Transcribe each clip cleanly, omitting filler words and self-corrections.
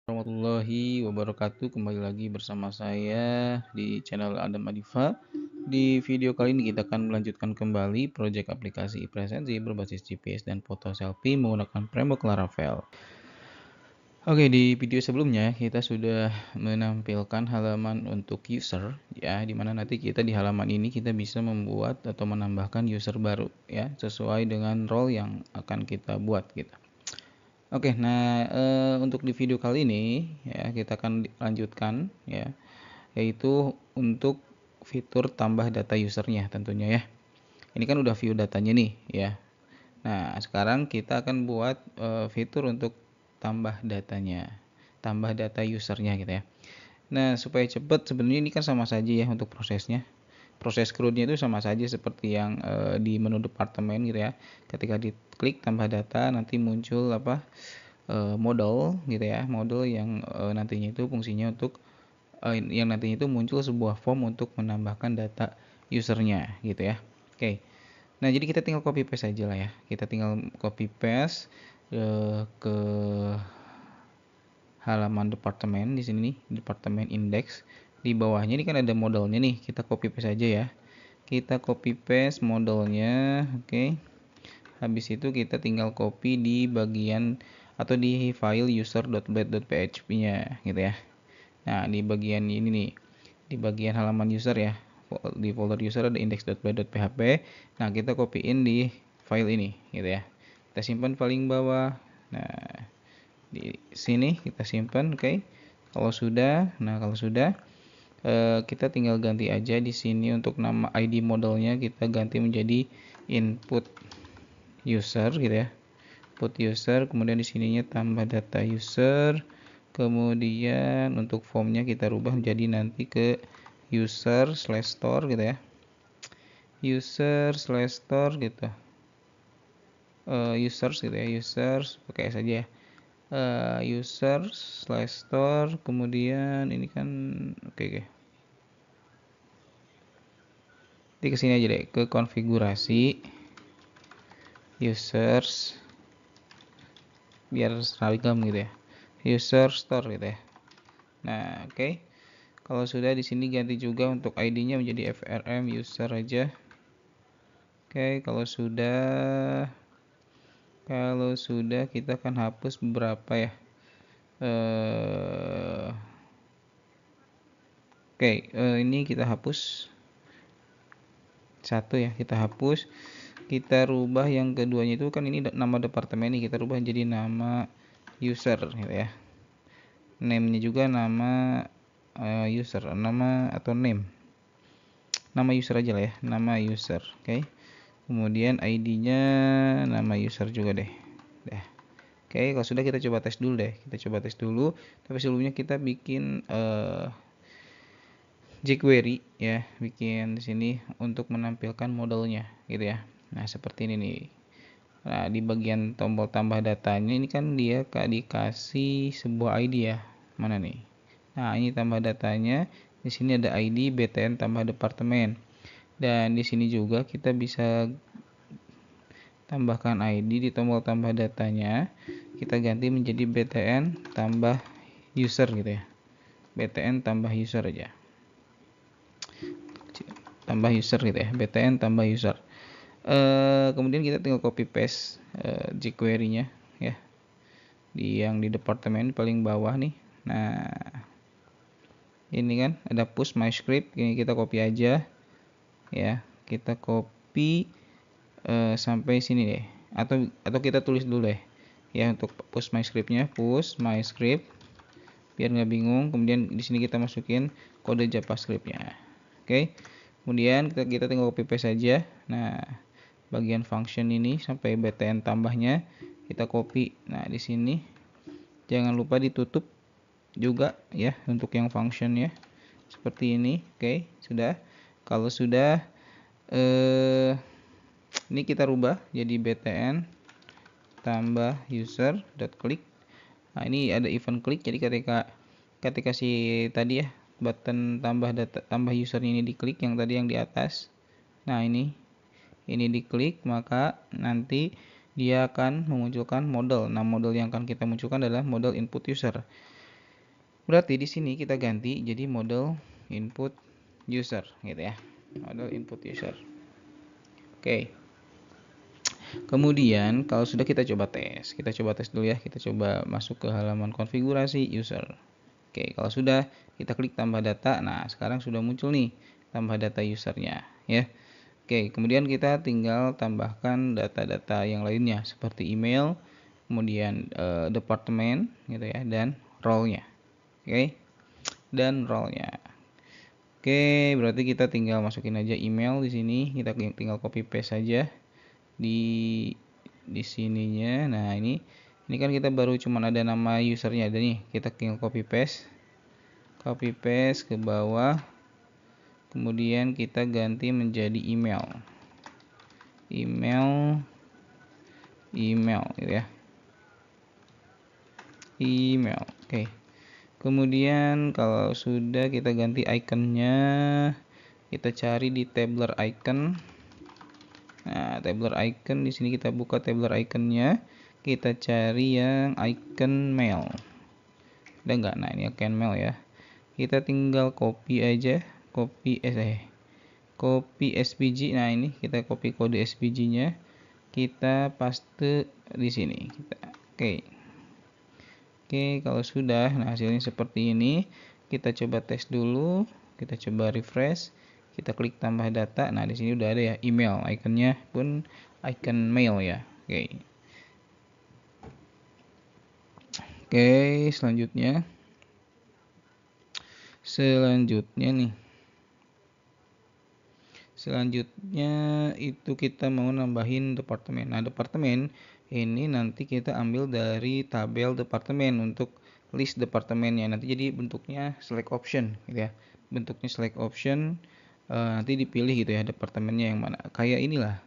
Warahmatullahi wabarakatuh. Kembali lagi bersama saya di channel Adam Adifa. Di video kali ini kita akan melanjutkan kembali proyek aplikasi e-presensi berbasis GPS dan foto selfie menggunakan framework Laravel. Oke, di video sebelumnya kita sudah menampilkan halaman untuk user ya, dimana nanti kita di halaman ini kita bisa membuat atau menambahkan user baru ya, sesuai dengan role yang akan kita buat gitu. Oke, nah untuk di video kali ini ya kita akan lanjutkan ya, yaitu untuk fitur tambah data usernya tentunya ya. Ini kan udah view datanya nih ya. Nah sekarang kita akan buat fitur untuk tambah datanya, tambah data usernya gitu ya. Nah supaya cepat sebenarnya ini kan sama saja ya untuk prosesnya. Proses CRUD-nya itu sama saja seperti yang di menu departemen gitu ya. Ketika diklik tambah data nanti muncul model gitu ya, model yang nantinya itu fungsinya untuk yang nantinya itu muncul sebuah form untuk menambahkan data usernya gitu ya. Oke, nah jadi kita tinggal copy paste aja lah ya, kita tinggal copy paste ke halaman departemen di sini nih, departemen index. Di bawahnya ini kan ada modelnya nih, kita copy paste aja ya, kita copy paste modelnya. Oke, habis itu kita tinggal copy di bagian atau di file user.blade.php nya gitu ya. Nah di bagian ini nih, di bagian halaman user ya, di folder user ada index.blade.php. Nah kita copyin di file ini gitu ya, kita simpan paling bawah. Nah di sini kita simpan. Oke, kalau sudah, kita tinggal ganti aja di sini untuk nama ID modelnya kita ganti menjadi input user gitu ya, input user. Kemudian di sininya tambah data user, kemudian untuk formnya kita rubah menjadi nanti ke user/store gitu ya, user/store gitu, users gitu ya, users pakai S aja ya, user/store. kemudian ini kan oke. Jadi kesini aja deh, ke konfigurasi users biar seragam gitu ya, user store gitu ya. Nah oke, kalau sudah di sini ganti juga untuk ID-nya menjadi frm user aja. Oke, kalau sudah kita akan hapus beberapa ya. Oke, ini kita hapus satu ya, kita hapus. Kita rubah yang keduanya itu kan ini nama departemen ini, kita rubah jadi nama user gitu ya. Name-nya juga nama user, nama atau name. Nama user aja lah ya, nama user. Oke. Kemudian ID-nya nama user juga deh. Dah. Oke, kalau sudah kita coba tes dulu deh. Kita coba tes dulu. Tapi sebelumnya kita bikin jQuery ya, bikin di sini untuk menampilkan modelnya gitu ya. Nah, seperti ini nih. Nah, di bagian tombol tambah datanya ini kan dia dikasih sebuah ID ya. Mana nih? Nah, ini tambah datanya. Di sini ada ID BTN tambah departemen. Dan di sini juga kita bisa tambahkan ID di tombol tambah datanya. Kita ganti menjadi BTN tambah user gitu ya. BTN tambah user aja. Tambah user gitu ya. BTN tambah user. Kemudian kita tinggal copy paste jQuery-nya ya, yang di departemen paling bawah nih. Nah ini kan ada push my script, ini kita copy aja ya, kita copy sampai sini deh, atau kita tulis dulu deh ya untuk push my script-nya, push my script biar nggak bingung. Kemudian di sini kita masukin kode JavaScript-nya. Oke, kemudian kita tinggal copy paste saja. Nah bagian function ini sampai btn tambahnya kita copy. Nah di sini jangan lupa ditutup juga ya untuk yang function ya, seperti ini. Oke, sudah. Kalau sudah ini kita rubah jadi btn tambah user dot click. Nah ini ada event klik, jadi ketika si tadi ya button tambah data tambah user ini diklik, yang tadi yang di atas, nah ini diklik, maka nanti dia akan memunculkan model. Nah model yang akan kita munculkan adalah model input user. Berarti di sini kita ganti jadi model input user gitu ya. Model input user. Oke. Kemudian kalau sudah kita coba tes dulu ya. Kita coba masuk ke halaman konfigurasi user. Oke, kalau sudah kita klik tambah data. Nah, sekarang sudah muncul nih tambah data usernya ya. Oke, kemudian kita tinggal tambahkan data-data yang lainnya seperti email, kemudian departemen gitu ya, dan role-nya. Oke, dan role-nya. Oke, berarti kita tinggal masukin aja email di sini. Kita tinggal copy paste saja di sininya. Nah, ini kan kita baru cuman ada nama usernya ada nih. Kita tinggal copy paste ke bawah. Kemudian kita ganti menjadi email gitu ya. Email. Oke. Kemudian kalau sudah kita ganti iconnya, kita cari di tabler icon. Nah, tabler icon di sini kita buka tabler iconnya, kita cari yang icon mail. Ada nggak? Nah, ini icon mail ya. Kita tinggal copy aja, copy SVG. Nah, ini kita copy kode SVG-nya, kita paste di sini. Oke, kalau sudah, nah hasilnya seperti ini. Kita coba tes dulu, kita coba refresh, kita klik tambah data. Nah, di sini udah ada ya email, ikonnya pun icon mail ya. Oke, selanjutnya nih. Selanjutnya itu kita mau nambahin departemen. Nah, departemen ini nanti kita ambil dari tabel departemen untuk list departemennya. Nanti jadi bentuknya select option gitu ya. Bentuknya select option, nanti dipilih gitu ya departemennya yang mana. Kayak inilah.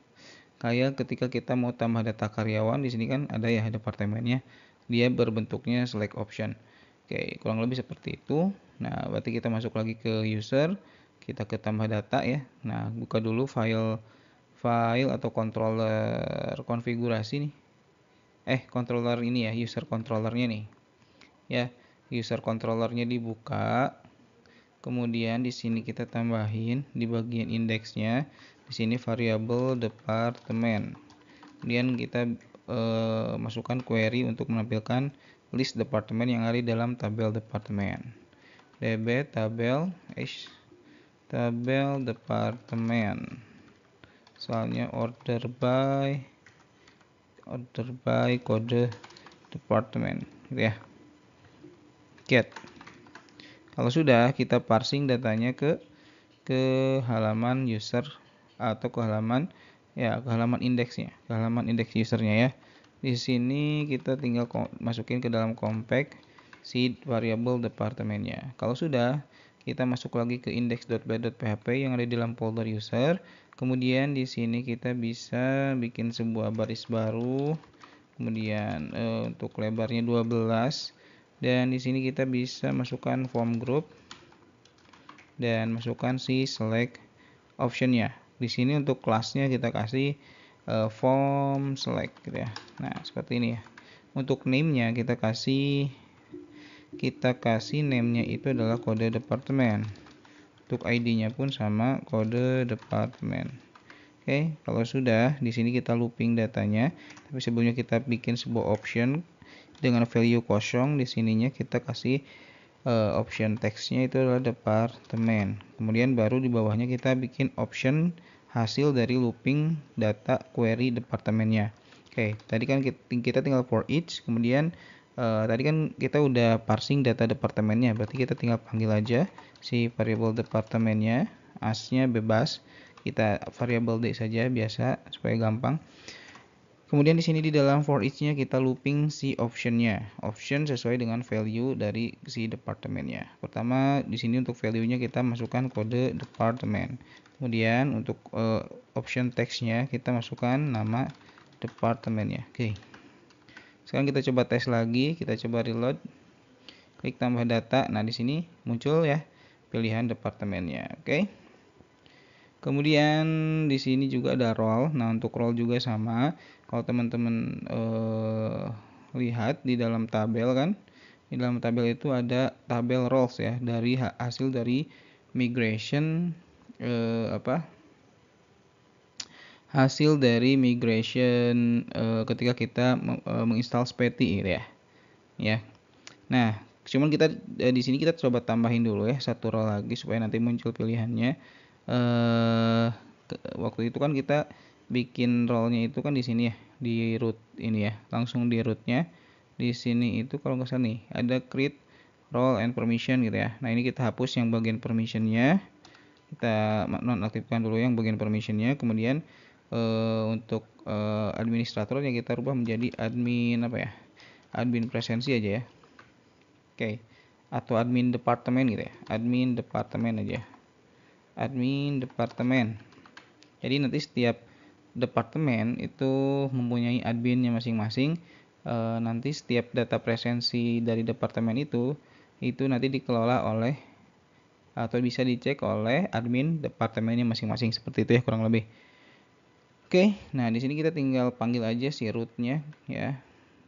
Kayak ketika kita mau tambah data karyawan di sini kan ada ya departemennya. Dia berbentuknya select option. Oke, kurang lebih seperti itu. Nah, berarti kita masuk lagi ke user, kita ke tambah data ya. Nah, buka dulu file atau controller konfigurasi nih. Controller ini ya, user controllernya nih. Ya, user controllernya dibuka. Kemudian di sini kita tambahin di bagian indeksnya. Di sini variabel departemen. Kemudian kita masukkan query untuk menampilkan list departemen yang ada di dalam tabel departemen. db tabel departemen. Soalnya order by kode departemen gitu ya. Get. Kalau sudah, kita parsing datanya ke halaman user atau ke halaman indeksnya, ke halaman indeks usernya ya. Di sini kita tinggal masukin ke dalam compact si variabel departemennya. Kalau sudah, kita masuk lagi ke index.bat.php yang ada di dalam folder user. Kemudian di sini kita bisa bikin sebuah baris baru. Kemudian untuk lebarnya 12. Dan di sini kita bisa masukkan form group dan masukkan si select optionnya. Di sini untuk kelasnya kita kasih form select gitu ya. Nah, seperti ini ya. Untuk name-nya kita kasih name-nya itu adalah kode departemen. Untuk ID-nya pun sama kode departemen. Oke, kalau sudah di sini kita looping datanya. Tapi sebelumnya kita bikin sebuah option dengan value kosong. Di sininya kita kasih option teksnya itu adalah departemen. Kemudian baru di bawahnya kita bikin option hasil dari looping data query departemennya. Oke, tadi kan kita tinggal for each. Kemudian tadi kan kita udah parsing data departemennya. Berarti kita tinggal panggil aja si variable departemennya. Asnya bebas. Kita variable d saja biasa supaya gampang. Kemudian di sini di dalam for each-nya kita looping si option-nya. Option sesuai dengan value dari si departemennya. Pertama di sini untuk value-nya kita masukkan kode departemen. Kemudian untuk option text-nya kita masukkan nama departemennya. Oke. Sekarang kita coba tes lagi, kita coba reload. Klik tambah data. Nah, di sini muncul ya pilihan departemennya. Oke. Kemudian di sini juga ada role. Nah, untuk role juga sama. Kalau teman-teman lihat di dalam tabel kan, Di dalam tabel itu ada tabel roles ya, dari hasil dari migration hasil dari migration ketika kita menginstal Speti gitu ya. Ya. Nah, cuman kita di sini kita coba tambahin dulu ya satu role lagi supaya nanti muncul pilihannya. Waktu itu kan kita bikin role-nya itu kan di sini ya, di root ini ya, langsung di rootnya. Di sini itu kalau nggak salah nih ada create role and permission gitu ya. Nah ini kita hapus yang bagian permissionnya, kita nonaktifkan dulu yang bagian permissionnya. Kemudian untuk administratornya kita rubah menjadi admin admin presensi aja ya. Oke. Atau admin departemen gitu ya, admin departemen aja, admin departemen. Jadi nanti setiap departemen itu mempunyai adminnya masing-masing. Nanti setiap data presensi dari departemen itu nanti dikelola oleh atau bisa dicek oleh admin departemennya masing-masing, seperti itu ya kurang lebih. Oke, nah di sini kita tinggal panggil aja si rootnya ya.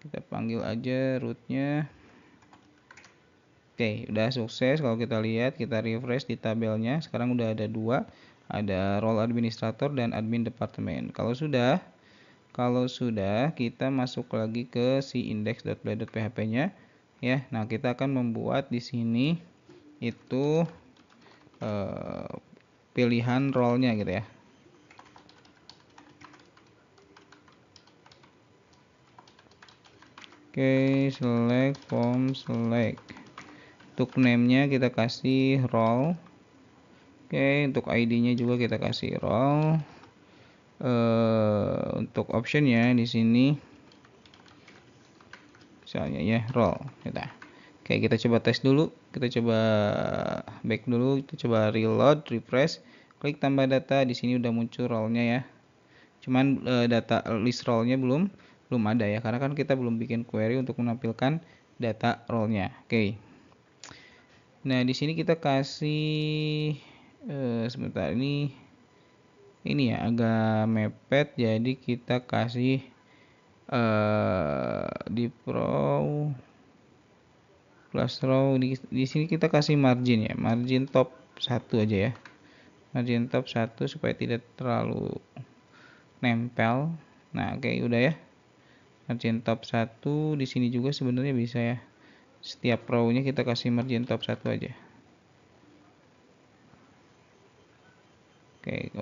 Kita panggil aja rootnya. Oke, udah sukses. Kalau kita lihat, kita refresh di tabelnya. Sekarang udah ada dua, ada role administrator dan admin departemen. Kalau sudah, kita masuk lagi ke si index.play.php-nya ya. Nah, kita akan membuat di sini itu pilihan role-nya gitu ya. Oke, select form select. Untuk name-nya kita kasih role. Oke, untuk ID-nya juga kita kasih role. Untuk option-nya di sini misalnya ya role kita. Oke, kita coba tes dulu. Kita coba back dulu, kita coba reload, refresh, klik tambah data. Di sini udah muncul role-nya ya. Cuman data list role-nya belum ada ya, karena kan kita belum bikin query untuk menampilkan data role-nya. Oke. Nah, di sini kita kasih sebentar ini ya agak mepet, jadi kita kasih di pro plus row di sini kita kasih margin ya, margin top 1 aja ya, margin top 1 supaya tidak terlalu nempel. Nah, oke, udah ya, margin top 1. Di sini juga sebenarnya bisa ya, setiap row-nya kita kasih margin top 1 aja. Oke,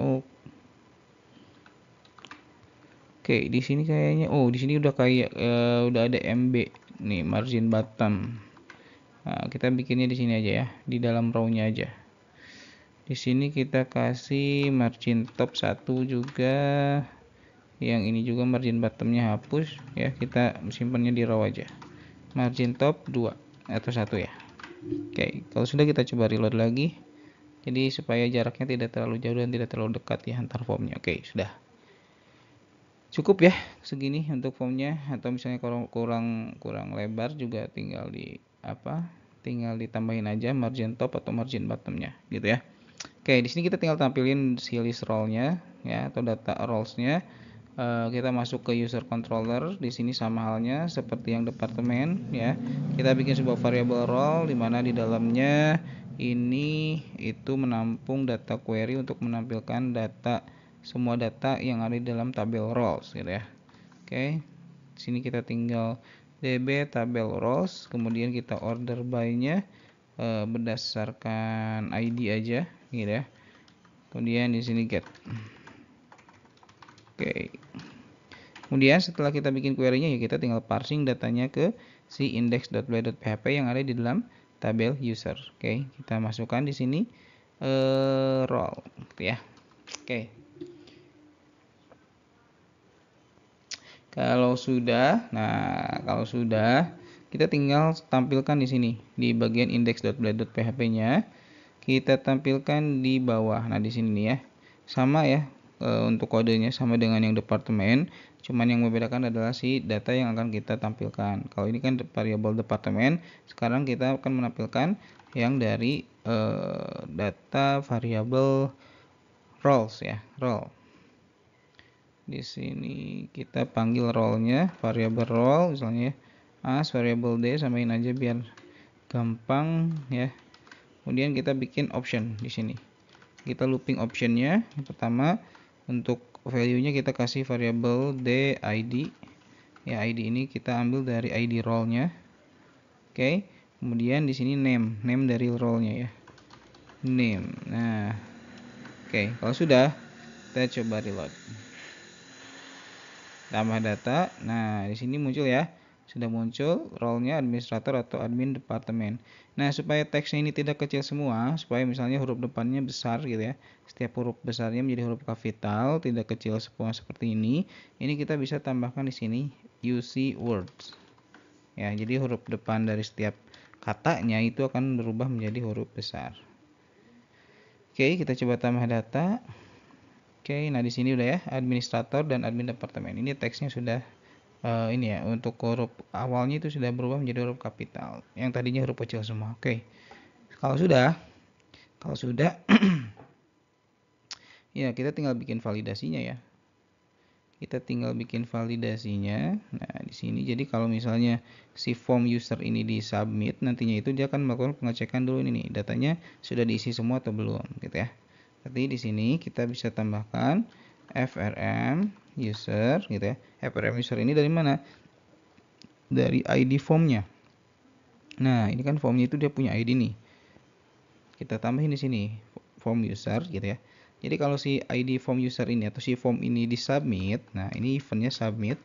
oke, di sini kayaknya di sini udah kayak udah ada MB nih, margin bottom. Nah, kita bikinnya di sini aja ya, di dalam row-nya aja. Di sini kita kasih margin top 1 juga. Yang ini juga margin bottomnya hapus ya, kita simpannya di row aja. Margin top 2 atau 1 ya. Oke, kalau sudah kita coba reload lagi. Jadi supaya jaraknya tidak terlalu jauh dan tidak terlalu dekat ya antar formnya. Oke, sudah. Cukup ya segini untuk formnya, atau misalnya kurang lebar juga tinggal ditambahin aja margin top atau margin bottomnya gitu ya. Oke, di sini kita tinggal tampilin si list role-nya ya, atau data roles-nya. Kita masuk ke user controller. Di sini sama halnya seperti yang departemen ya. Kita bikin sebuah variable role di mana di dalamnya ini itu menampung data query untuk menampilkan semua data yang ada di dalam tabel roles gitu ya. Oke. Di sini kita tinggal db tabel roles, kemudian kita order by-nya berdasarkan ID aja gitu ya. Kemudian di sini get. Oke. Kemudian setelah kita bikin query-nya ya, kita tinggal parsing datanya ke si index.play.php yang ada di dalam tabel user. Oke, kita masukkan di sini role gitu ya. Oke. Kalau sudah, kita tinggal tampilkan di sini di bagian index.play.php-nya. Kita tampilkan di bawah. Nah, di sini nih ya. Sama ya, untuk kodenya sama dengan yang departemen, cuman yang membedakan adalah si data yang akan kita tampilkan. Kalau ini kan variable departemen, sekarang kita akan menampilkan yang dari data variable roles ya, role. Di sini kita panggil role-nya variable role misalnya as variable d, samain aja biar gampang ya. Kemudian kita bikin option di sini. Kita looping optionnya. Yang pertama untuk value-nya kita kasih variable d id. Ya, id ini kita ambil dari id role-nya. Oke. Kemudian di sini name dari role-nya ya. Name. Nah, oke, kalau sudah kita coba reload. Tambah data. Nah, di sini muncul ya. Sudah muncul role-nya administrator atau admin departemen. Nah, supaya teksnya ini tidak kecil semua, supaya misalnya huruf depannya besar gitu ya. Setiap huruf besarnya menjadi huruf kapital, tidak kecil semua seperti ini. Ini kita bisa tambahkan di sini UC words. Ya, jadi huruf depan dari setiap katanya itu akan berubah menjadi huruf besar. Oke, kita coba tambah data. Oke, nah di sini udah ya, administrator dan admin departemen. Ini teksnya sudah ini ya, untuk huruf awalnya itu sudah berubah menjadi huruf kapital. Yang tadinya huruf kecil semua. Oke. Kalau sudah ya kita tinggal bikin validasinya ya. Kita tinggal bikin validasinya. Nah, di sini jadi kalau misalnya si form user ini di submit, nantinya itu dia akan melakukan pengecekan dulu ini nih, datanya sudah diisi semua atau belum gitu ya. Jadi di sini kita bisa tambahkan frm user gitu ya. Frm user ini dari mana? Dari ID formnya. Nah, ini kan formnya itu dia punya ID nih. Kita tambahin di sini form user gitu ya. Jadi kalau si ID form user ini atau si form ini disubmit, nah ini eventnya submit.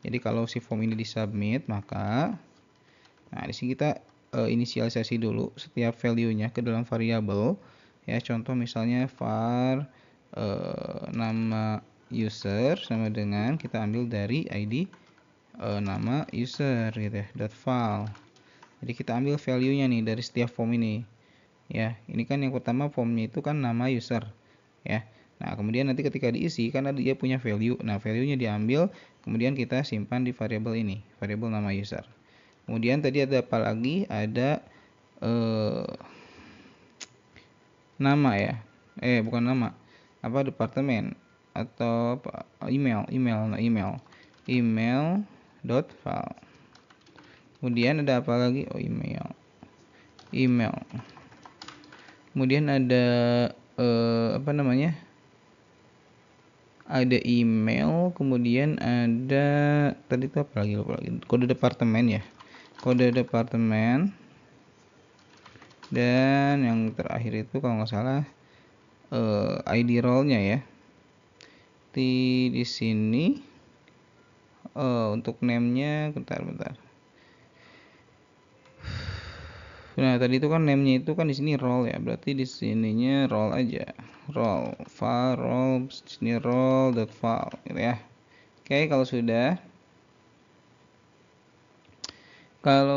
Jadi kalau si form ini disubmit, maka nah di sini kita inisialisasi dulu setiap value-nya ke dalam variabel. Ya, contoh misalnya var nama user sama dengan kita ambil dari ID nama user gitu ya, .file. Jadi kita ambil value-nya nih dari setiap form ini. Ya, ini kan yang pertama formnya itu kan nama user ya. Nah, kemudian nanti ketika diisi kan dia punya value. Nah, value-nya diambil, kemudian kita simpan di variabel ini, variabel nama user. Kemudian tadi ada apa lagi? Ada nama ya. Bukan nama. Apa departemen atau email. Email dot file. Kemudian ada apa lagi? Oh, email. Kemudian ada apa namanya? Ada email, kemudian ada tadi itu apa lagi, lupa lagi. Kode departemen ya. Kode departemen. Dan yang terakhir itu kalau nggak salah ID role-nya ya. Di sini untuk name-nya bentar. Nah, tadi itu kan name-nya itu kan di sini role ya. Berarti di sininya role aja. Role, file, role, di sini role.file gitu ya. Oke, kalau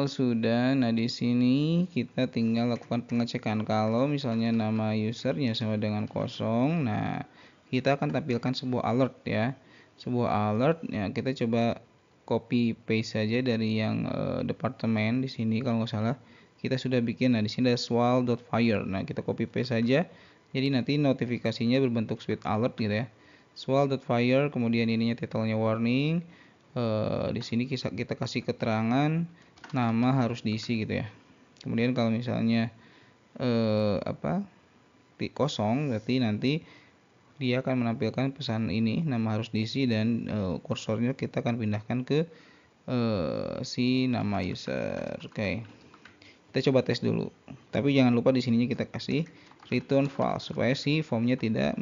sudah, nah di sini kita tinggal lakukan pengecekan. Kalau misalnya nama usernya sama dengan kosong, nah kita akan tampilkan sebuah alert ya. Sebuah alert ya, kita coba copy paste saja dari yang departemen di sini kalau nggak salah. Kita sudah bikin, nah di sini ada swal.fire. Nah, kita copy paste saja. Jadi nanti notifikasinya berbentuk sweet alert gitu ya. Swal.fire, kemudian ininya title-nya warning. Di sini kita kasih keterangan nama harus diisi gitu ya. Kemudian kalau misalnya kosong, berarti nanti dia akan menampilkan pesan ini, nama harus diisi, dan kursornya kita akan pindahkan ke si nama user. Oke. Kita coba tes dulu. Tapi jangan lupa di sininya kita kasih return false supaya si formnya tidak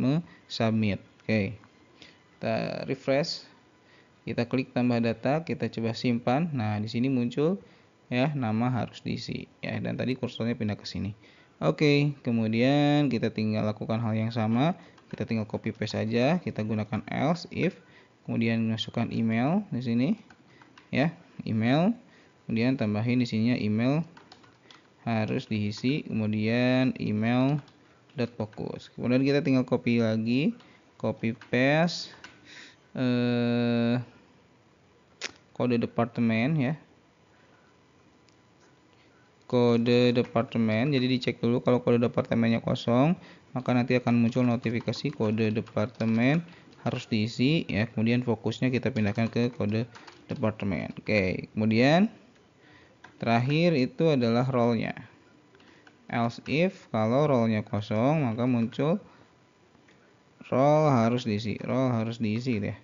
submit. Oke. Kita refresh. Kita klik tambah data, kita coba simpan. Nah, di sini muncul ya nama harus diisi ya, dan tadi kursornya pindah ke sini. Oke, kemudian kita tinggal lakukan hal yang sama. Kita tinggal copy paste saja. Kita gunakan else if, kemudian masukkan email di sini ya, email. Kemudian tambahin di sininya email harus diisi, kemudian email .focus. Kemudian kita tinggal copy lagi, copy paste kode departemen ya, kode departemen. Jadi dicek dulu kalau kode departemennya kosong, maka nanti akan muncul notifikasi kode departemen harus diisi ya. Kemudian fokusnya kita pindahkan ke kode departemen. Oke, kemudian Terakhir itu adalah role-nya. Else if kalau role-nya kosong, maka muncul role harus diisi deh.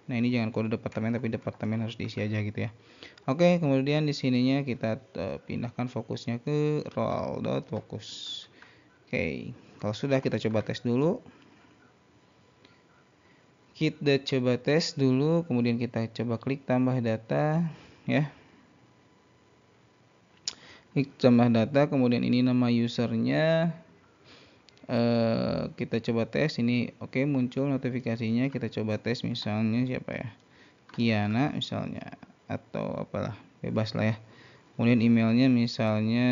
Nah, ini jangan kode departemen, tapi departemen harus diisi aja gitu ya. Oke, kemudian di sininya kita pindahkan fokusnya ke role.focus. Oke, kalau sudah kita coba tes dulu. Kita coba tes dulu, kemudian kita coba klik tambah data ya. Klik tambah data, kemudian ini nama usernya. Kita coba tes ini. Oke, muncul notifikasinya. Kita coba tes misalnya siapa ya, Kiana misalnya, atau apalah, bebas lah ya. Kemudian emailnya misalnya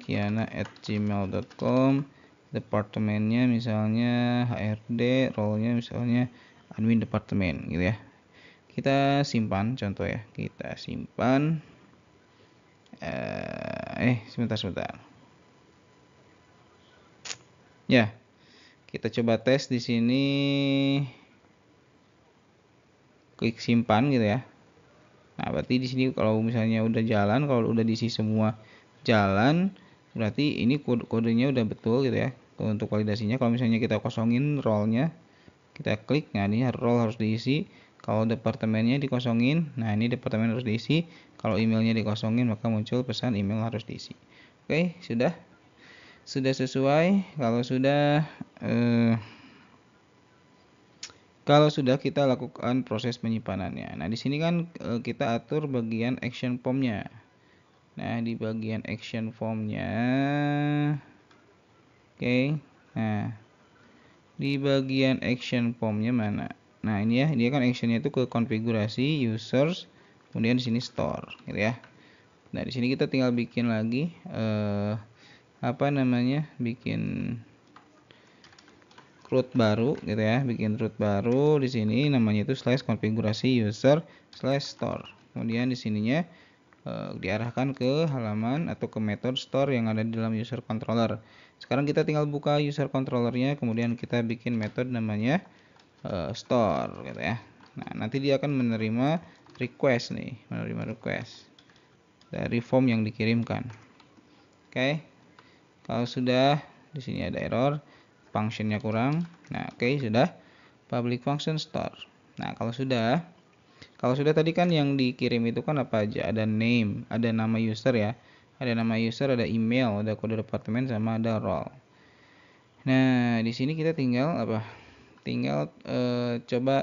kiana@gmail.com, departemennya misalnya HRD, role-nya misalnya admin departemen gitu ya. Kita simpan contoh ya, kita simpan. Sebentar. Ya, kita coba tes di sini. Klik simpan gitu ya. Nah, berarti di sini kalau misalnya udah jalan, kalau udah diisi semua jalan, berarti ini kodenya udah betul gitu ya. Untuk validasinya, kalau misalnya kita kosongin role-nya, kita klik, nah ini role harus diisi. Kalau departemennya dikosongin, nah ini departemen harus diisi. Kalau emailnya dikosongin, maka muncul pesan email harus diisi. Oke, sudah sesuai. Kalau sudah kita lakukan proses penyimpanannya. Nah, di sini kan kita atur bagian action form-nya. Nah, di bagian action form-nya, oke. Nah, di bagian action form-nya mana? Nah, ini ya, dia kan actionnya itu ke konfigurasi users, kemudian di sini store, gitu ya. Nah, di sini kita tinggal bikin lagi bikin root baru gitu ya, bikin root baru di sini namanya itu /konfigurasi user /store. Kemudian di sininya diarahkan ke halaman atau ke method store yang ada di dalam user controller. Sekarang kita tinggal buka user controllernya, kemudian kita bikin method namanya store gitu ya. Nah, nanti dia akan menerima request dari form yang dikirimkan. Oke. Kalau sudah, di sini ada error, functionnya kurang. Nah, oke, sudah public function store. Nah, kalau sudah tadi kan yang dikirim itu kan apa aja? Ada name, ada nama user ya. Ada nama user, ada email, ada kode departemen, sama ada role. Nah, di sini kita tinggal coba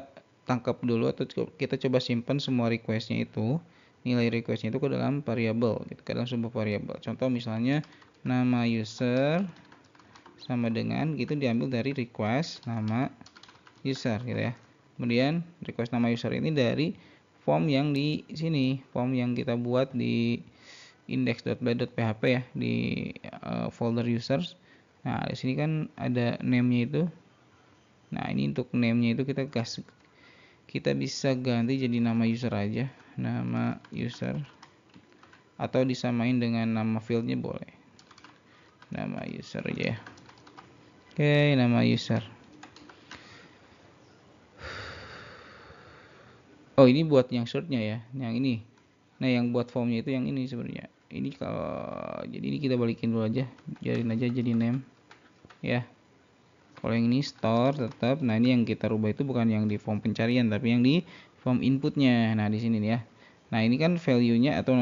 tangkap dulu, atau kita coba simpan semua requestnya itu, nilai requestnya itu ke dalam variabel, gitu, ke dalam sebuah variabel. Contoh misalnya nama user sama dengan gitu diambil dari request nama user gitu ya. Kemudian request nama user ini dari form yang di sini, form yang kita buat di index.by.php ya, di folder users. Nah, di sini kan ada name-nya itu. Nah, ini untuk name-nya itu kita bisa ganti jadi nama user aja, nama user, atau disamain dengan nama fieldnya boleh, nama user aja ya. Oke, nama user. Oh, ini buat yang shortnya ya, yang ini. Nah, yang buat formnya itu yang ini sebenarnya. Ini jadi ini kita balikin dulu aja, jadiin aja jadi name ya. Kalau yang ini store tetap. Nah, ini yang kita rubah itu bukan yang di form pencarian, tapi yang di form inputnya. Nah, di sini nih ya. Nah, ini kan value-nya atau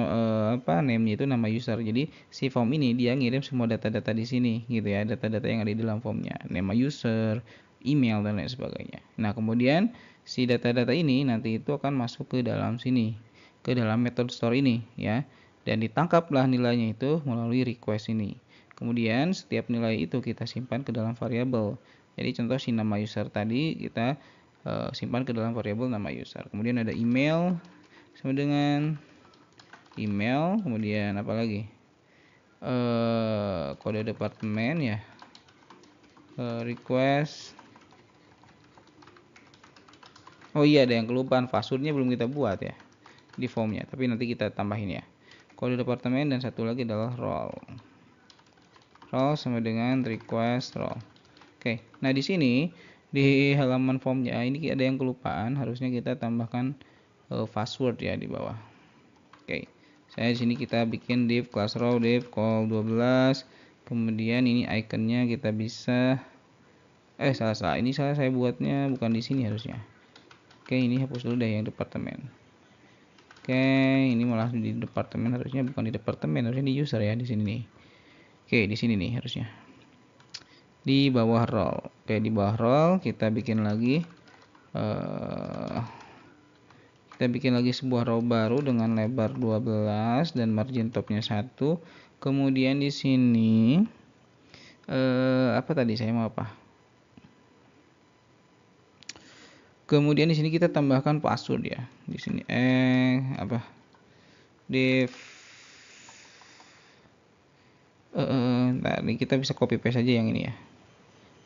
name-nya itu nama user. Jadi si form ini dia ngirim semua data-data di sini gitu ya, data-data yang ada di dalam formnya, nama user, email, dan lain sebagainya. Nah, kemudian si data-data ini nanti itu akan masuk ke dalam sini, ke dalam method store ini ya, dan ditangkaplah nilainya itu melalui request ini. Kemudian setiap nilai itu kita simpan ke dalam variabel. Jadi contoh si nama user tadi kita simpan ke dalam variabel nama user. Kemudian ada email sama dengan email, kemudian apa lagi, kode departemen ya, request. Oh iya, ada yang kelupaan, passwordnya belum kita buat ya di formnya, tapi nanti kita tambahin ya, kode departemen, dan satu lagi adalah role sama dengan request role. Oke, nah di sini di halaman formnya ini ada yang kelupaan, harusnya kita tambahkan password ya di bawah. Oke, Saya di sini kita bikin div class row div call 12. Kemudian ini iconnya kita bisa salah. Ini salah saya buatnya bukan di sini harusnya. Oke, ini hapus dulu deh yang departemen. Oke, ini malah di departemen, harusnya bukan di departemen, harusnya di user ya di sini nih. Oke, di sini nih harusnya. Di bawah role. Oke, di bawah role kita bikin lagi sebuah row baru dengan lebar 12 dan margin topnya 1. Kemudian di sini apa tadi saya mau apa? Kemudian di sini kita tambahkan password ya. Di sini div nah, ini kita bisa copy paste aja yang ini ya.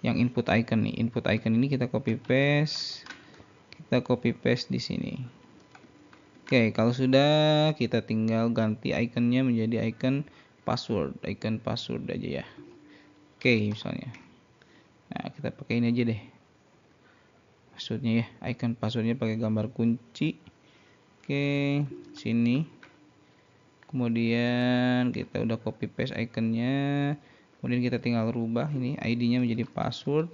Yang input icon nih. Input icon ini kita copy paste. Kita copy paste di sini. Oke, kalau sudah kita tinggal ganti iconnya menjadi icon password aja ya. Oke, misalnya. Nah, kita pakai ini aja deh. Passwordnya ya, icon passwordnya pakai gambar kunci. Oke, sini. Kemudian kita udah copy paste iconnya. Kemudian kita tinggal rubah ini ID-nya menjadi password.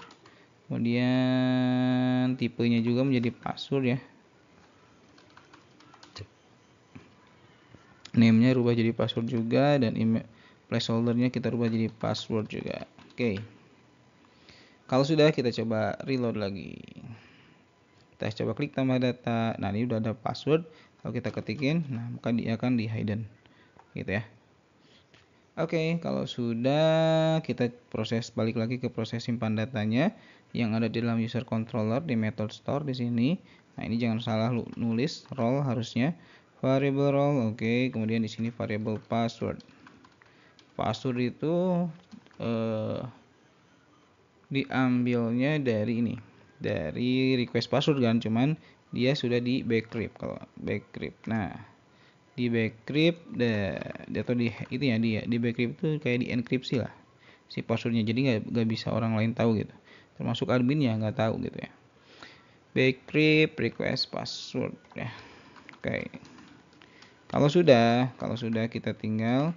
Kemudian tipenya juga menjadi password ya. Name-nya rubah jadi password juga, dan email placeholder-nya kita rubah jadi password juga. Oke. Kalau sudah, kita coba reload lagi. Kita coba klik tambah data. Nah, ini udah ada password. Kalau kita ketikin, nah maka dia akan di hidden. Gitu ya. Oke, kalau sudah, kita balik lagi ke proses simpan datanya yang ada di dalam user controller di method store di sini. Nah, ini jangan salah nulis role harusnya variable role. Oke, kemudian di sini variable password. Password itu diambilnya dari ini, dari request password kan, cuman dia sudah di backcrypt. Kalau backcrypt, nah di backcrypt atau di itu ya, di backcrypt itu kayak di enkripsi lah si passwordnya, jadi nggak bisa orang lain tahu gitu, termasuk adminnya nggak tahu gitu ya. Backcrypt request password ya. Oke, kalau sudah kita tinggal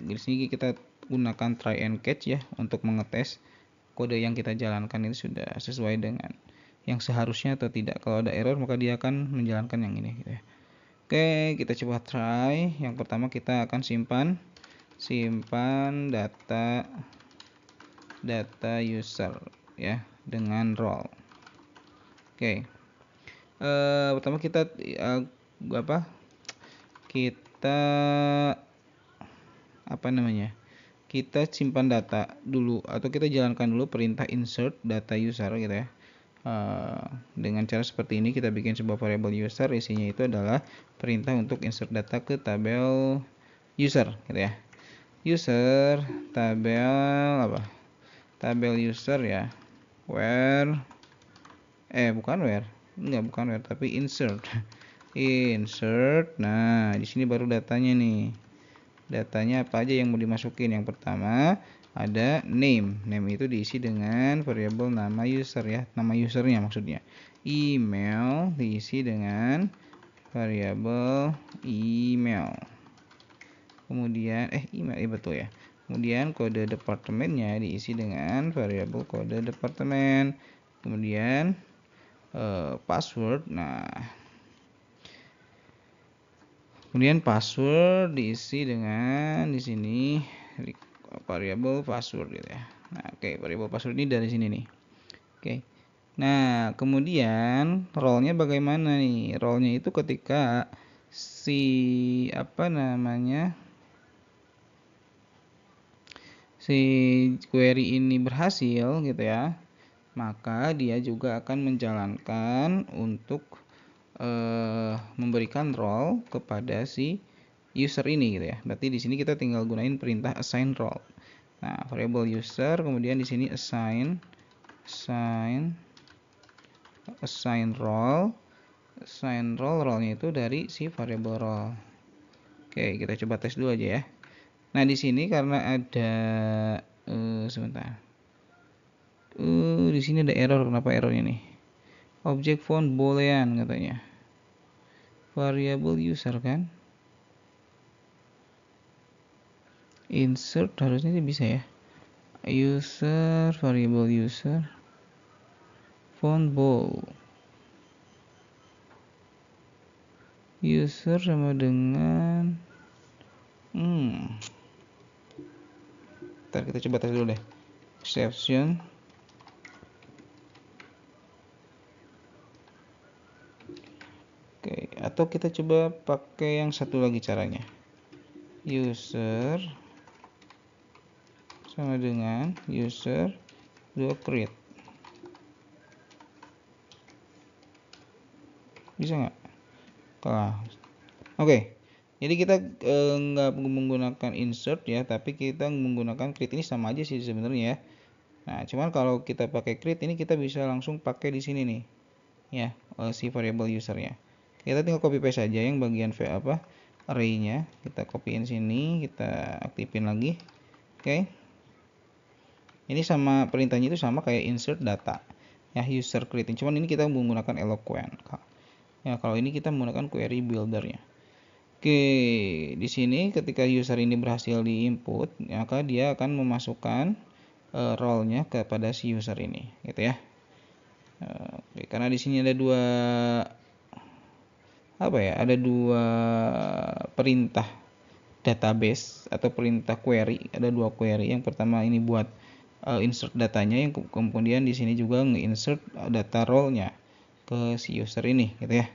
di sini kita gunakan try and catch ya untuk mengetes kode yang kita jalankan itu sudah sesuai dengan yang seharusnya atau tidak. Kalau ada error maka dia akan menjalankan yang ini gitu ya. Oke, kita coba try. Yang pertama kita akan simpan data user ya dengan role. Oke. Pertama kita kita simpan data dulu, atau kita jalankan dulu perintah insert data user gitu ya. Dengan cara seperti ini kita bikin sebuah variable user, isinya itu adalah perintah untuk insert data ke tabel user gitu ya. User tabel user ya, where bukan where tapi insert. Nah, di sini baru datanya nih. Datanya apa aja yang mau dimasukin? Yang pertama ada name itu diisi dengan variabel nama user ya, nama usernya maksudnya. Email diisi dengan variabel email. Kemudian email betul ya. Kemudian kode departemennya diisi dengan variabel kode departemen. Kemudian password. Nah, kemudian password diisi dengan di sini variabel password gitu ya. Nah, oke, variabel password ini dari sini nih. Oke. Nah, kemudian role-nya bagaimana nih? Role-nya itu ketika si query ini berhasil gitu ya, maka dia juga akan menjalankan untuk memberikan role kepada si user ini gitu ya. Berarti di sini kita tinggal gunain perintah assign role. Nah, variable user, kemudian di sini assign role. Role-nya itu dari si variable role. Oke, kita coba tes dulu aja ya. Nah, di sini karena ada sebentar. Di sini ada error. Kenapa errornya nih? Object found boolean katanya. Variable user kan? insert harusnya sih bisa ya. User, variable user, font bold. User sama dengan ntar kita coba tes dulu deh. Exception. Oke, atau kita coba pakai yang satu lagi caranya. User sama dengan user create. Bisa nggak? Oke. Jadi kita nggak menggunakan insert ya, tapi kita menggunakan create. Ini sama aja sih sebenarnya ya. Nah, cuman kalau kita pakai create ini kita bisa langsung pakai di sini nih. Ya, si variable usernya. Kita tinggal copy paste saja yang bagian array-nya. Kita copyin sini, kita aktifin lagi. Oke. Ini sama perintahnya itu sama kayak insert data. Ya, user create. Cuman ini kita menggunakan eloquent. Ya, kalau ini kita menggunakan query builder-nya. Oke, di sini ketika user ini berhasil diinput, maka dia akan memasukkan role-nya kepada si user ini, gitu ya. Oke, karena di sini ada ada dua perintah database atau perintah query, ada dua query. Yang pertama ini buat insert datanya, yang kemudian di sini juga nge-insert data role-nya ke si user ini, gitu ya.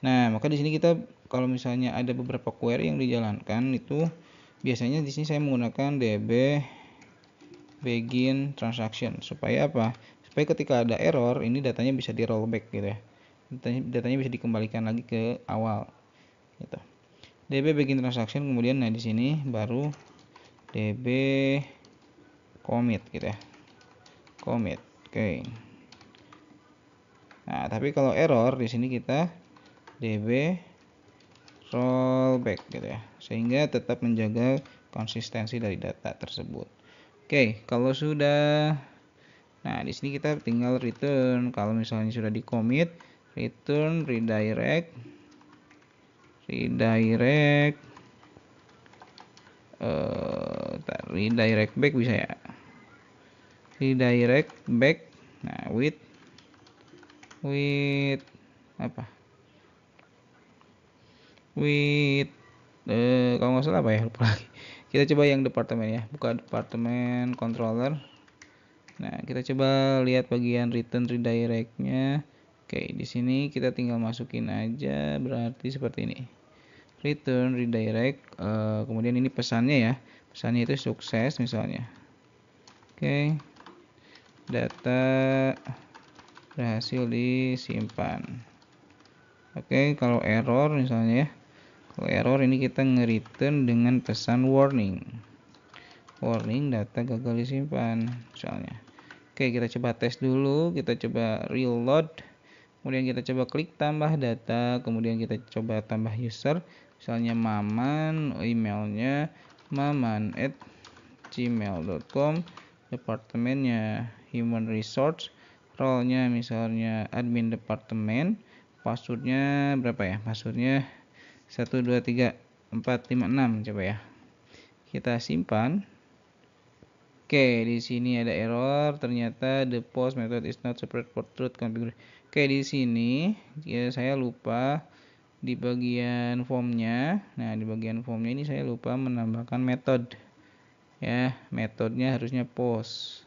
Nah, maka di sini kita kalau misalnya ada beberapa query yang dijalankan itu biasanya di sini saya menggunakan db begin transaction supaya apa? Supaya ketika ada error ini datanya bisa di rollback gitu ya. Datanya bisa dikembalikan lagi ke awal gitu. db begin transaction, kemudian nah di sini baru db commit gitu ya. Commit. Oke. Nah, tapi kalau error di sini kita db rollback gitu ya, sehingga tetap menjaga konsistensi dari data tersebut. Oke, kalau sudah, nah di sini kita tinggal return. Kalau misalnya sudah di commit, return redirect back bisa ya, redirect back. Nah, with apa? With kalau nggak salah apa ya, lupa lagi. Kita coba yang departemen ya, buka departemen controller. Nah, kita coba lihat bagian return redirect-nya. Oke, di sini kita tinggal masukin aja, berarti seperti ini. Return redirect, kemudian ini pesannya ya. Pesannya itu sukses misalnya. Oke. Data berhasil disimpan. Oke, kalau error misalnya ya. Kalau error ini kita nge-return dengan pesan warning. Warning data gagal disimpan misalnya. Oke, kita coba tes dulu, kita coba reload, kemudian kita coba klik tambah data, kemudian kita coba tambah user, misalnya Maman, emailnya maman@gmail.com, departemennya human resource, role-nya misalnya admin departemen, passwordnya berapa ya? Passwordnya 123456 coba ya. Kita simpan. Oke, di sini ada error, ternyata the post method is not separate for truth configuration. Oke, di sini ya saya lupa di bagian formnya. Nah, di bagian formnya ini saya lupa menambahkan metode. Ya, metodenya harusnya post.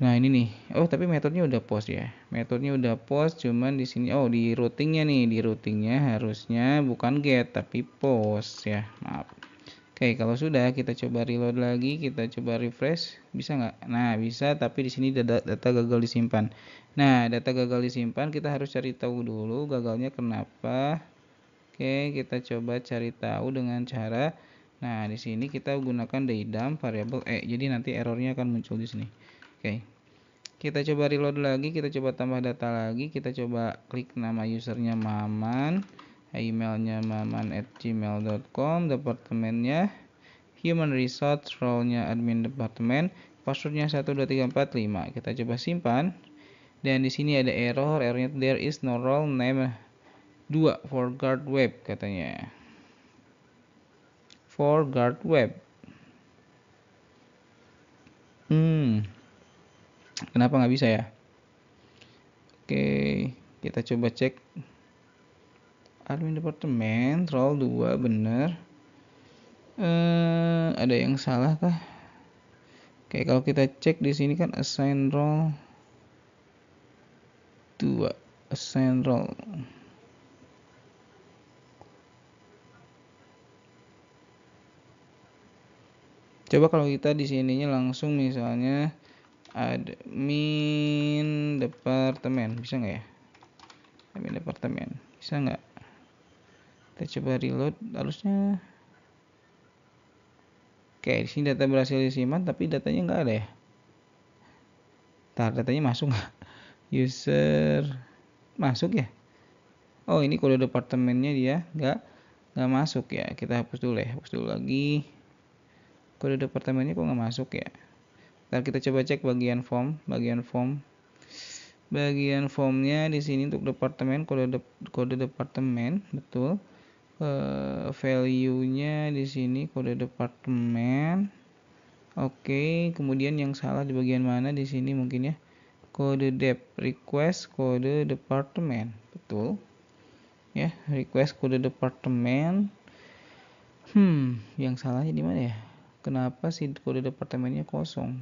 Nah, ini nih. Oh, tapi metodenya udah post ya. Metodenya udah post, cuman di sini di routingnya nih, di routingnya harusnya bukan get tapi post ya. Maaf. Oke, kalau sudah kita coba reload lagi, kita coba refresh, bisa nggak? Nah, bisa, tapi di sini data gagal disimpan. Nah, data gagal disimpan kita harus cari tahu dulu gagalnya kenapa. Oke, kita coba cari tahu dengan cara, nah di sini kita gunakan daydump variable jadi nanti errornya akan muncul di sini. Oke, kita coba reload lagi, kita coba tambah data lagi, kita coba klik nama usernya Maman. Emailnya maman@gmail.com, departemennya human resource, role-nya admin departemen, passwordnya 12345. Kita coba simpan. Dan di sini ada errornya there is no role name 2 for guard web katanya. for guard web. Kenapa nggak bisa ya? Oke, kita coba cek. Admin departemen role 2 bener. Ada yang salah kah? Oke, kalau kita cek di sini kan assign role 2, assign role. Coba kalau kita di sininya langsung misalnya admin departemen, bisa nggak ya? Admin departemen, bisa nggak? Kita coba reload, harusnya. Oke, di sini data berhasil disimpan, tapi datanya nggak ada ya. Datanya masuk nggak? User masuk ya? Oh, ini kode departemennya dia nggak masuk ya. Kita hapus dulu ya, hapus dulu lagi. Kode departemennya kok nggak masuk ya? Ntar kita coba cek bagian formnya di sini untuk departemen, kode departemen betul. Value-nya di sini kode departemen. Oke, kemudian yang salah di bagian mana di sini mungkin ya? Kode dep request kode departemen, betul. Ya, request kode departemen. Yang salahnya di mana ya? Kenapa sih kode departemennya kosong?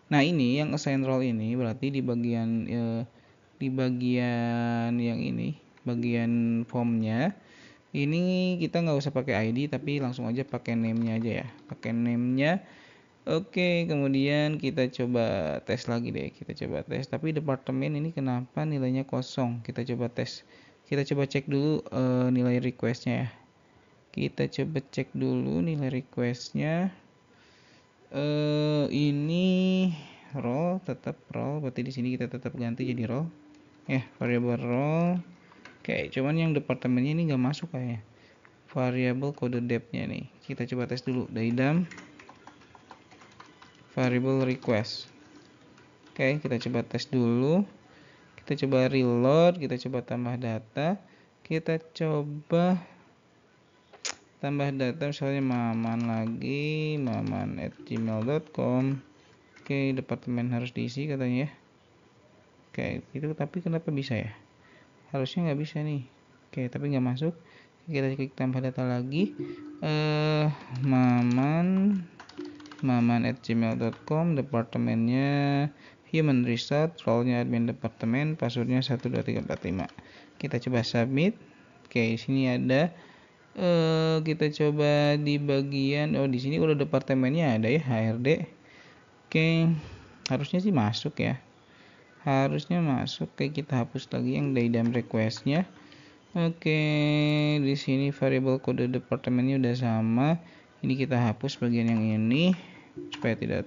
Nah, ini yang assign role ini berarti di bagian yang ini, bagian formnya ini kita nggak usah pakai ID tapi langsung aja pakai name-nya aja ya, pakai name-nya. Oke, kemudian kita coba tes lagi deh, tapi departemen ini kenapa nilainya kosong? Kita coba cek dulu nilai requestnya ya. Kita coba cek dulu nilai requestnya. Ini role, tetap role, berarti di sini kita tetap ganti jadi role ya, variable role. Oke, cuman yang departemennya ini nggak masuk kayaknya, variable kode depth-nya nih. Kita coba tes dulu, daidam variable request. Oke, kita coba tes dulu, kita coba reload, kita coba tambah data, kita coba tambah data misalnya maman@gmail.com. Oke, departemen harus diisi katanya ya. Oke, itu tapi kenapa bisa ya? Harusnya nggak bisa nih. Oke, tapi nggak masuk. Kita klik tambah data lagi. maman@gmail.com, departemennya human resource, role-nya admin departemen, passwordnya 12345. Kita coba submit. Oke, di sini ada kita coba di bagian di sini udah departemennya ada ya, HRD. Oke, harusnya sih masuk ya. Oke, kita hapus lagi yang daidam request-nya. Oke, di sini variable kode departemennya udah sama. Ini kita hapus bagian yang ini supaya tidak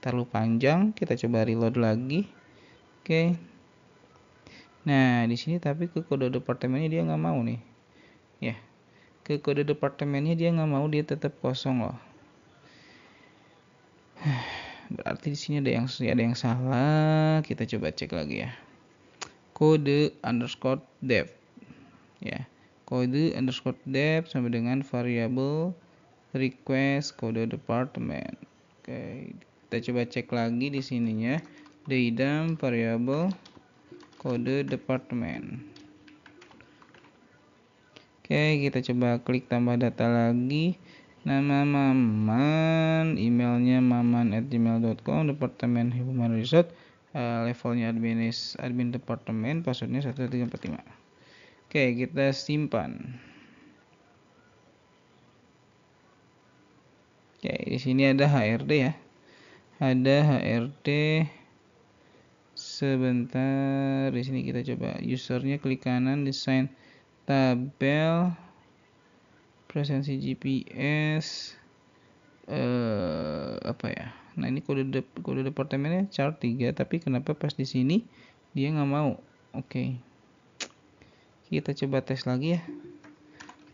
terlalu panjang. Kita coba reload lagi. Oke. Nah, di sini tapi ke kode departemennya dia nggak mau nih. Ya. Ke kode departemennya dia nggak mau, dia tetap kosong loh. Berarti di sini ada yang salah. Kita coba cek lagi ya. Kode underscore depth ya. Kode underscore depth sama dengan variable request kode departemen. Oke, kita coba cek lagi di sininya. Daidam variable kode departemen. Oke, kita coba klik tambah data lagi. Nama maman, emailnya maman@gmail.com, departemen human resource, levelnya admin departemen, passwordnya 12345. Oke, kita simpan. Oke, di sini ada HRD ya. Ada HRD. Sebentar, di sini kita coba usernya, klik kanan, desain tabel, presensi GPS, apa ya? Nah, ini kode departemennya chart 3, tapi kenapa pas di sini dia nggak mau? Oke. Kita coba tes lagi ya.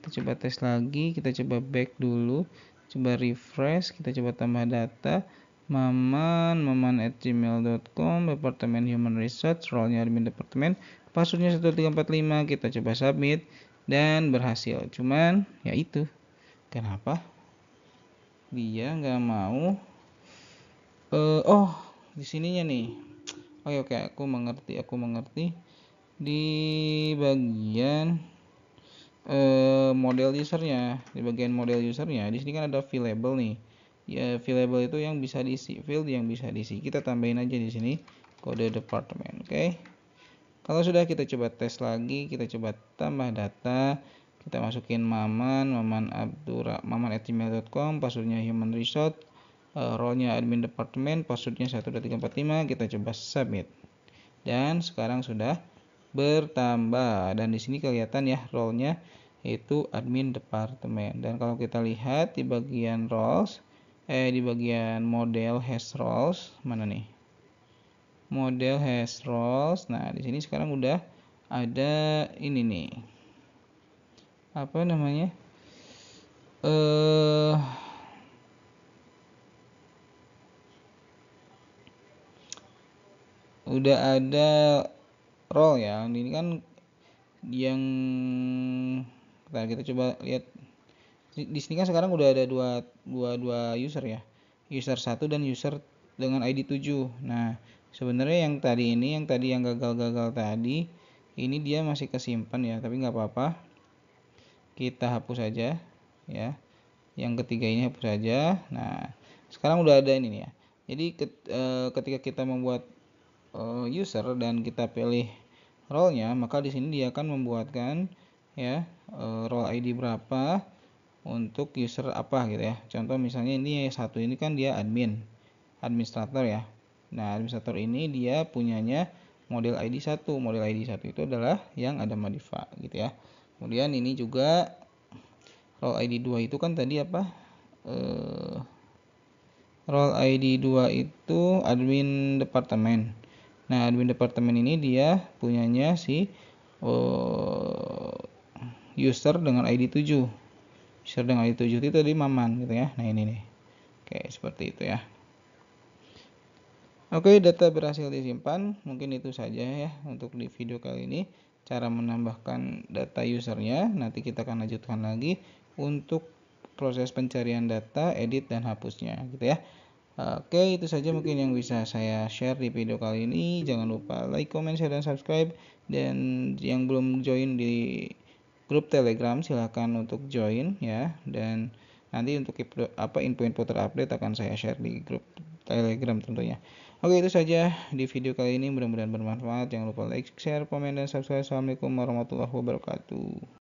Kita coba back dulu, coba refresh, kita coba tambah data. maman@gmail.com, departemen human resource, role-nya admin departemen, passwordnya 12345. Kita coba submit dan berhasil. Cuman ya itu, kenapa dia nggak mau oh di sininya nih. Oke, aku mengerti di bagian model usernya. Di bagian model usernya di sini kan ada fill label nih ya. Fill label itu yang bisa diisi, field yang bisa diisi, kita tambahin aja di sini kode departemen. Oke, kalau sudah kita coba tes lagi, kita coba tambah data, kita masukin maman@gmail.com, passwordnya human resource, role-nya admin departemen, passwordnya 12345, kita coba submit. Dan sekarang sudah bertambah, dan di sini kelihatan ya role-nya itu admin departemen. Dan kalau kita lihat di bagian roles, di bagian model hash roles, mana nih? Model hash roles. Nah, di sini sekarang udah ada ini nih. Apa namanya? Udah ada role ya. Ini kan yang kita coba lihat di sini kan sekarang udah ada dua user ya, user 1 dan user dengan ID 7. Nah, sebenarnya yang tadi yang gagal tadi ini dia masih kesimpan ya, tapi nggak apa-apa, kita hapus saja ya. Yang ketiga ini hapus saja. Nah, sekarang udah ada ini nih ya. Jadi ketika kita membuat user dan kita pilih role-nya, maka di sini dia akan membuatkan ya role ID berapa untuk user apa gitu ya. Contoh misalnya ini satu ini kan dia administrator ya. Nah, administrator ini dia punyanya model ID 1. Model ID 1 itu adalah yang ada Madifa gitu ya. Kemudian ini juga role ID 2 itu kan tadi apa? Role ID 2 itu admin departemen. Nah, admin departemen ini dia punyanya si user dengan ID 7. User dengan ID 7 itu tadi Maman gitu ya. Nah, ini nih. Oke, seperti itu ya. Oke, data berhasil disimpan. Mungkin itu saja ya untuk di video kali ini. Cara menambahkan data usernya. Nanti kita akan lanjutkan lagi untuk proses pencarian data, edit, dan hapusnya gitu ya. Oke, itu saja mungkin yang bisa saya share di video kali ini. Jangan lupa like, comment, share, dan subscribe. Dan yang belum join di grup Telegram silahkan untuk join ya. Dan nanti untuk info-info terupdate akan saya share di grup Telegram tentunya. Oke, itu saja di video kali ini, mudah-mudahan bermanfaat. Jangan lupa like, share, komen, dan subscribe. Assalamualaikum warahmatullahi wabarakatuh.